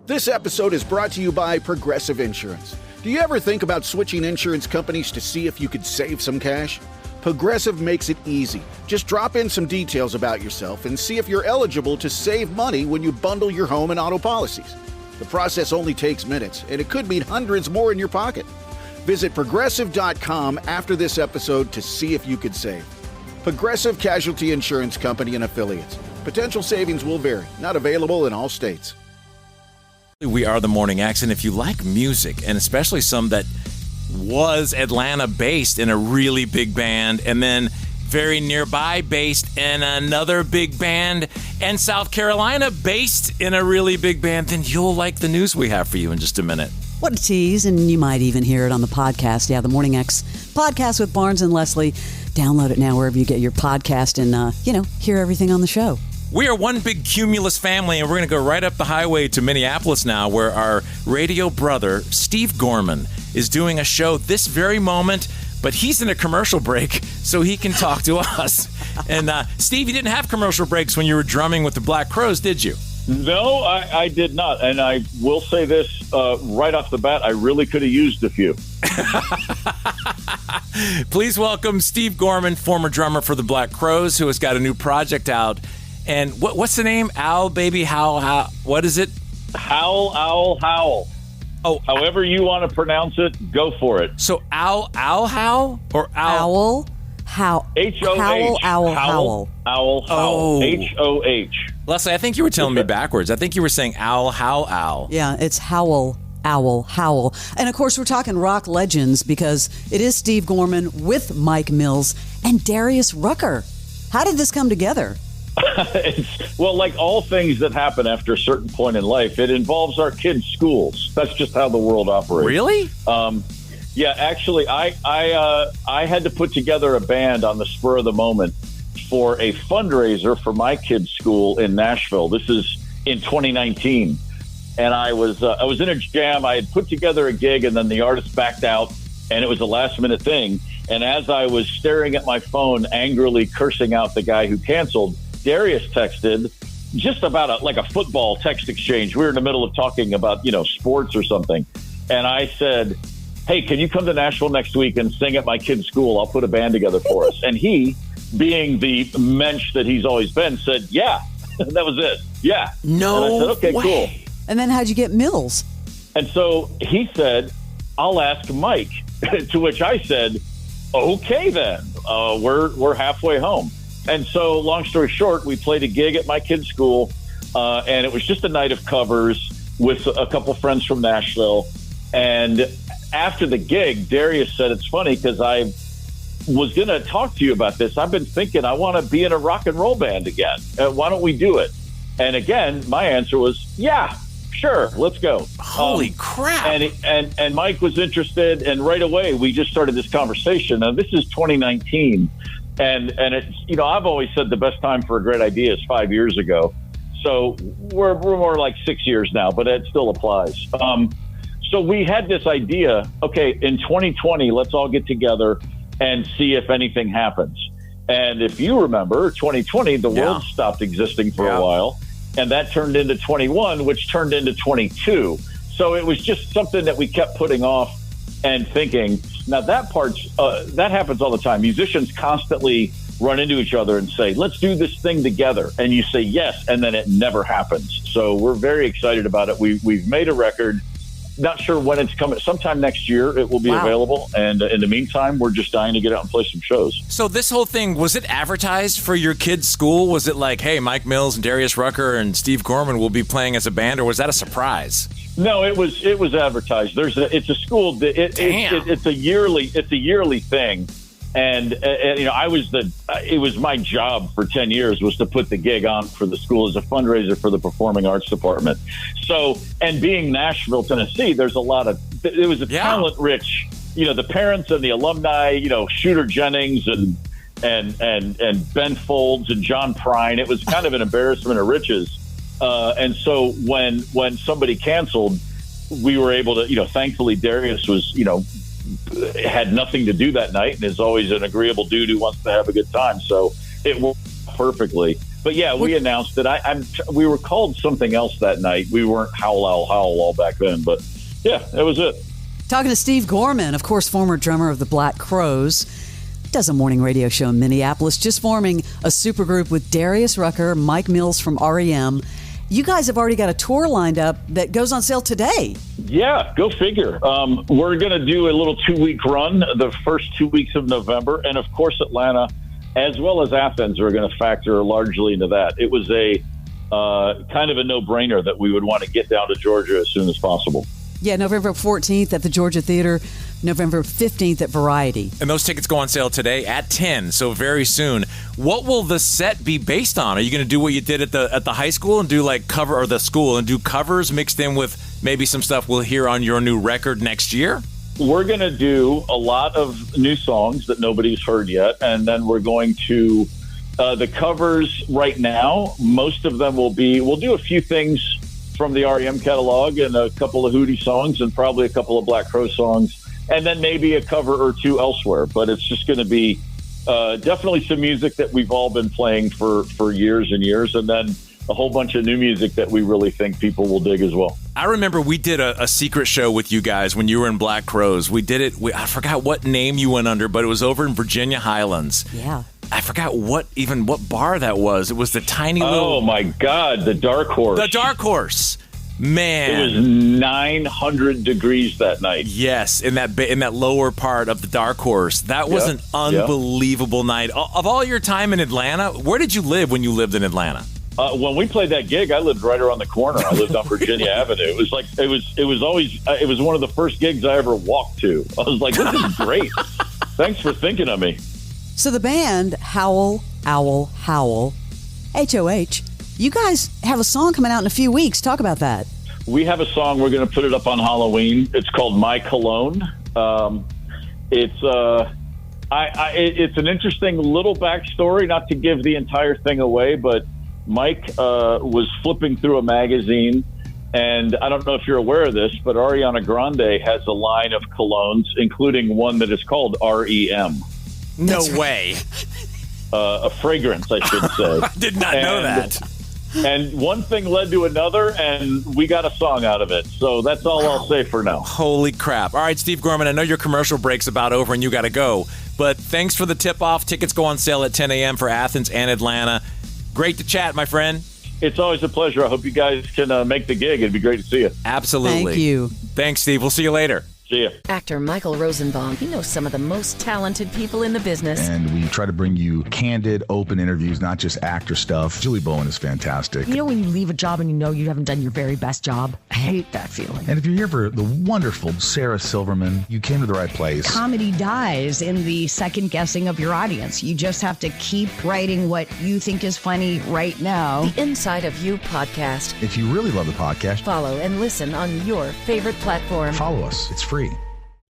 This episode is brought to you by Progressive Insurance. Do you ever think about switching insurance companies to see if you could save some cash? Progressive makes it easy. Just drop in some details about yourself and see if you're eligible to save money when you bundle your home and auto policies. The process only takes minutes, and it could mean hundreds more in your pocket. Visit Progressive.com after this episode to see if you could save. Progressive Casualty Insurance Company and Affiliates. Potential savings will vary. Not available in all states. We are the Morning X, and if you like music, and especially some that was Atlanta-based in a really big band, and then very nearby based in another big band, and South Carolina based in a really big band, then you'll like the news we have for you in just a minute. What a tease, and you might even hear it on the podcast. Yeah, the Morning X podcast with Barnes and Leslie. Download it now wherever you get your podcast and, hear everything on the show. We are one big cumulus family, and we're going to go right up the highway to Minneapolis now, where our radio brother, Steve Gorman, is doing a show this very moment, but he's in a commercial break, so he can talk to us. And Steve, you didn't have commercial breaks when you were drumming with the Black Crowes, did you? No, I did not. And I will say this right off the bat, I really could have used a few. Please welcome Steve Gorman, former drummer for the Black Crowes, who has got a new project out. And what's the name? Owl, baby, howl, what is it? Howl Owl Howl. Oh, however you want to pronounce it, go for it. So Owl Howl or Owl? Howl. H.O.H. Howl Owl Howl. Owl Howl. Oh. H.O.H. Leslie, I think you were telling me backwards. I think you were saying Owl Howl Owl. Yeah, it's Howl Owl Howl. And of course, we're talking rock legends because it is Steve Gorman with Mike Mills and Darius Rucker. How did this come together? Well, like all things that happen after a certain point in life, it involves our kids' schools. That's just how the world operates. Really? Yeah, actually, I had to put together a band on the spur of the moment for a fundraiser for my kids' school in Nashville. This is in 2019, and I was in a jam. I had put together a gig, and then the artist backed out, and it was a last-minute thing. And as I was staring at my phone, angrily cursing out the guy who canceled, Darius texted just about a football text exchange. We were in the middle of talking about, sports or something. And I said, hey, can you come to Nashville next week and sing at my kid's school? I'll put a band together for us. And he, being the mensch that he's always been, said, yeah. That was it. Yeah. No And I said, okay, way. cool. And then how'd you get Mills? And so he said, I'll ask Mike. To which I said, okay, then. We're halfway home. And so, long story short, we played a gig at my kid's school, and it was just a night of covers with a couple friends from Nashville. And after the gig, Darius said, it's funny because I was going to talk to you about this. I've been thinking I want to be in a rock and roll band again. Why don't we do it? And again, my answer was, yeah, sure, let's go. Holy crap. And Mike was interested, and right away, we just started this conversation. Now, this is 2019. And it's, I've always said the best time for a great idea is 5 years ago. So we're more like 6 years now, but it still applies. So we had this idea, okay, in 2020, let's all get together and see if anything happens. And if you remember, 2020, the world stopped existing for a while, and that turned into 21, which turned into 22. So it was just something that we kept putting off and thinking. Now, that happens all the time. Musicians constantly run into each other and say, let's do this thing together. And you say yes, and then it never happens. So we're very excited about it. We've made a record. Not sure when it's coming. Sometime next year it will be available. And in the meantime, we're just dying to get out and play some shows. So this whole thing, was it advertised for your kids' school? Was it like, hey, Mike Mills and Darius Rucker and Steve Gorman will be playing as a band, or was that a surprise? No, it was advertised. It's a school. It's a yearly thing. And it was my job for 10 years was to put the gig on for the school as a fundraiser for the performing arts department. So, and being Nashville, Tennessee, there's a lot of, it was a talent rich, the parents and the alumni, Shooter Jennings and Ben Folds and John Prine. It was kind of an embarrassment of riches. And so when somebody canceled, we were able to, thankfully Darius was, had nothing to do that night and is always an agreeable dude who wants to have a good time. So it worked perfectly. But yeah, we announced it. We were called something else that night. We weren't Howl Owl Howl all back then, but yeah, that was it. Talking to Steve Gorman, of course, former drummer of the Black Crowes. Does a morning radio show in Minneapolis, just forming a supergroup with Darius Rucker, Mike Mills from R.E.M. You guys have already got a tour lined up that goes on sale today. Yeah, go figure. We're going to do a little 2-week run the first 2 weeks of November. And, of course, Atlanta, as well as Athens, are going to factor largely into that. It was a kind of a no-brainer that we would want to get down to Georgia as soon as possible. Yeah, November 14th at the Georgia Theater, November 15th at Variety. And those tickets go on sale today at 10, so very soon. What will the set be based on? Are you going to do what you did at the high school and do like cover, or the school, and do covers mixed in with maybe some stuff we'll hear on your new record next year? We're going to do a lot of new songs that nobody's heard yet, and then we're going to the covers right now. Most of them we'll do a few things from the R.E.M. catalog and a couple of Hootie songs and probably a couple of Black Crow songs, and then maybe a cover or two elsewhere. But it's just going to be definitely some music that we've all been playing for years and years, and then a whole bunch of new music that we really think people will dig as well. I remember we did a secret show with you guys when you were in Black Crows. We did it. I forgot what name you went under, but it was over in Virginia Highlands. Yeah. I forgot what bar that was. It was the tiny little... Oh, my God, the Dark Horse. The Dark Horse. Man. It was 900 degrees that night. Yes, in that lower part of the Dark Horse. That was an unbelievable night. Of all your time in Atlanta, where did you live when you lived in Atlanta? When we played that gig, I lived right around the corner. I lived on Virginia Avenue. It was like it was one of the first gigs I ever walked to. I was like, this is great. Thanks for thinking of me. So the band Howl Owl Howl, H.O.H, you guys have a song coming out in a few weeks. Talk about that. We have a song. We're going to put it up on Halloween. It's called My Cologne. It's an interesting little backstory, not to give the entire thing away, but Mike was flipping through a magazine, and I don't know if you're aware of this, but Ariana Grande has a line of colognes, including one that is called R.E.M. No way. A fragrance, I should say. I did not know that. And one thing led to another, and we got a song out of it. So that's all I'll say for now. Holy crap. All right, Steve Gorman, I know your commercial break's about over and you got to go, but thanks for the tip-off. Tickets go on sale at 10 a.m. for Athens and Atlanta. Great to chat, my friend. It's always a pleasure. I hope you guys can make the gig. It'd be great to see you. Absolutely. Thank you. Thanks, Steve. We'll see you later. See ya. Actor Michael Rosenbaum. He knows some of the most talented people in the business. And we try to bring you candid, open interviews, not just actor stuff. Julie Bowen is fantastic. You know when you leave a job and you know you haven't done your very best job? I hate that feeling. And if you're here for the wonderful Sarah Silverman, you came to the right place. Comedy dies in the second guessing of your audience. You just have to keep writing what you think is funny right now. The Inside of You podcast. If you really love the podcast, Follow and listen on your favorite platform. follow us. It's free.